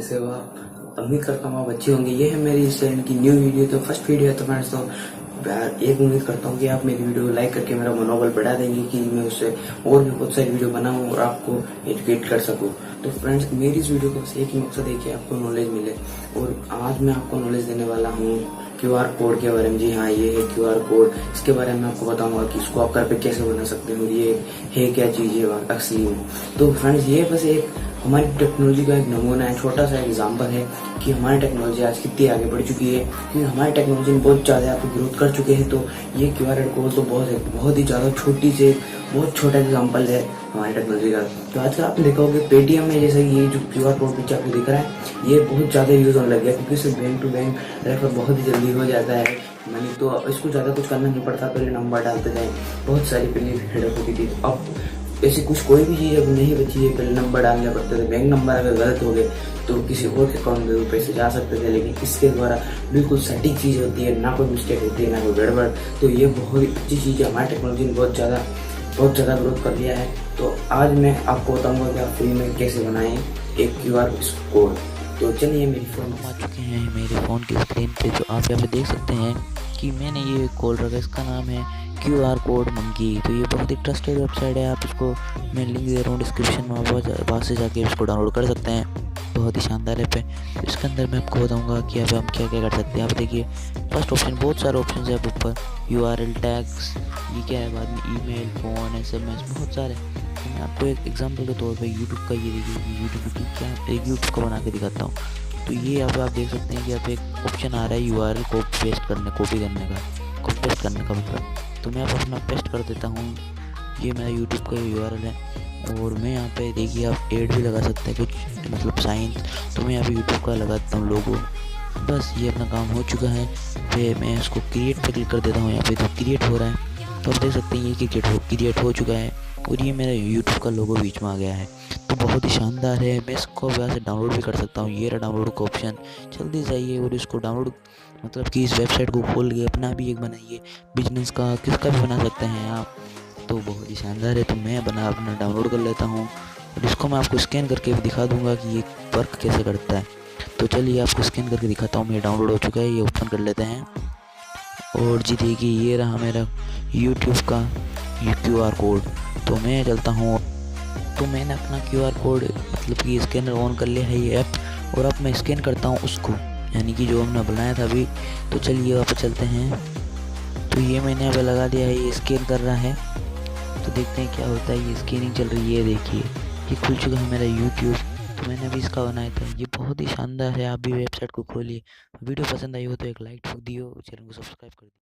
कैसे हो आप? उम्मीद करता हूँ आप अच्छे होंगे। ये है मेरी इस चैनल की न्यू वीडियो, तो फर्स्ट वीडियो है। तो फ्रेंड्स, तो एक उम्मीद करता हूँ कि आप मेरी वीडियो लाइक करके मेरा मनोबल बढ़ा देंगे कि मैं उससे और भी बहुत सारी वीडियो बनाऊँ और आपको एजुकेट कर सकूँ। तो फ्रेंड्स, मेरी इस वीडियो का बस एक ही मकसद है कि आपको नॉलेज मिले, और आज मैं आपको नॉलेज देने वाला हूँ क्यूआर कोड के बारे में। जी हाँ, ये है क्यूआर कोड। इसके बारे में आपको बताऊंगा कि इसको आप घर पे कैसे बना सकते हो, ये है क्या चीज़ है असली में। तो फ्रेंड्स, ये बस एक हमारी टेक्नोलॉजी का एक नमूना है, छोटा सा एग्जाम्पल है कि हमारी टेक्नोलॉजी आज कितनी आगे बढ़ चुकी है। क्योंकि हमारी टेक्नोलॉजी में बहुत ज़्यादा आप ग्रोथ कर चुके हैं। तो ये क्यूआर कोड तो बहुत ही ज़्यादा छोटी से बहुत छोटा एग्जाम्पल है हमारी टेक्नोलॉजी का। तो आजकल आपने देखा होगा पेटीएम में जैसे ये जो क्यूआर कोड पीछे आपको दिख रहा है, ये बहुत ज़्यादा यूज होने लग गया, क्योंकि इससे बैंक टू बैंक रेफर बहुत ही जल्दी हो जाता है मनी। तो इसको ज़्यादा कुछ करना नहीं पड़ता, पहले नंबर डालते जाए, बहुत सारी पहले हेडक होती थी। अब ऐसी कुछ कोई भी चीज़ अब नहीं बची है, पहले नंबर डालने पड़ते थे। बैंक नंबर अगर गलत हो गए तो किसी और के अकाउंट में पैसे जा सकते थे, लेकिन इसके द्वारा बिल्कुल सटीक चीज़ होती है, ना कोई मिस्टेक होती है, ना कोई गड़बड़। तो ये बहुत ही अच्छी चीज़ है, हमारी टेक्नोलॉजी ने बहुत ज़्यादा ग्रोथ कर लिया है। तो आज मैं आपको बताऊंगा कि आप फ्री में कैसे बनाएं एक क्यूआर कोड। तो चलिए, मेरी फ़ोन आ चुके हैं मेरे फ़ोन की स्क्रीन पे, जो आप यहाँ पे देख सकते हैं कि मैंने ये खोल रखा है। इसका नाम है क्यूआर कोड मंकी। तो ये बहुत ही ट्रस्टेड वेबसाइट है। आप इसको मैं लिंक दे रहा हूँ डिस्क्रिप्शन में, आप वहाँ से जाके इसको डाउनलोड कर सकते हैं। बहुत ही शानदार ऐप है। तो इसके अंदर मैं आपको बताऊँगा कि अब हम क्या क्या कर सकते हैं। आप देखिए, फर्स्ट ऑप्शन, बहुत सारे ऑप्शन है आप ऊपर, URL टैग्स, ये क्या है, बाद में ईमेल, फ़ोन, SMS, बहुत सारे। तो मैं आपको एक एग्जांपल के तौर पे यूट्यूब का ये देखिए, यूट्यूब क्या एक यूट्यूब को बना के दिखाता हूँ। तो ये यहाँ पे आप देख सकते हैं कि यहाँ पे एक ऑप्शन आ रहा है URL को पेस्ट करने, कॉपी करने का, कॉपी पेस्ट करने का मतलब। तो मैं अब अपना पेस्ट कर देता हूँ। ये मेरा यूट्यूब का URL है, और मैं यहाँ पे देखिए आप ऐड भी लगा सकते हैं कुछ, मतलब साइन। तो मैं यहाँ पे यूट्यूब का लगा देता हूँ लोगो। बस ये अपना काम हो चुका है। फिर मैं इसको क्रिएट पे क्लिक कर देता हूँ। यहाँ पे तो क्रिएट हो रहा है, तो आप देख सकते हैं ये क्रिएट हो चुका है, और ये मेरा यूट्यूब का लोगो बीच में आ गया है। तो बहुत ही शानदार है। मैं इसको यहाँ से डाउनलोड भी कर सकता हूँ। ये रहा डाउनलोड का ऑप्शन, जल्दी जाइए और इसको डाउनलोड, मतलब कि इस वेबसाइट को खोल के अपना भी एक बनाइए, बिजनेस का किसका भी बना सकते हैं आप। तो बहुत ही शानदार है। तो मैं अपना डाउनलोड कर लेता हूँ, और इसको मैं आपको स्कैन करके भी दिखा दूँगा कि ये वर्क कैसे करता है। तो चलिए आपको स्कैन करके दिखाता हूँ। मैं डाउनलोड हो चुका है, ये ओपन कर लेते हैं। और जी देखिए, ये रहा मेरा यूट्यूब का ये क्यूआर कोड। तो मैं चलता हूँ, तो मैंने अपना क्यूआर कोड, मतलब कि स्कैनर ऑन कर लिया है ये ऐप, और अब मैं स्कैन करता हूँ उसको, यानी कि जो हमने बनाया था अभी। तो चलिए वापस चलते हैं। तो ये मैंने यहाँ पे लगा दिया है, ये स्कैन कर रहा है। तो देखते हैं क्या होता है। ये स्कैनिंग चल रही है, देखिए ये खुल चुका है मेरा यूट्यूब। तो मैंने अभी इसका बनाया था, ये बहुत ही शानदार है। आप भी वेबसाइट को खोलिए। वीडियो पसंद आई हो तो एक लाइक ठोक दियो, चैनल को सब्सक्राइब कर दियो।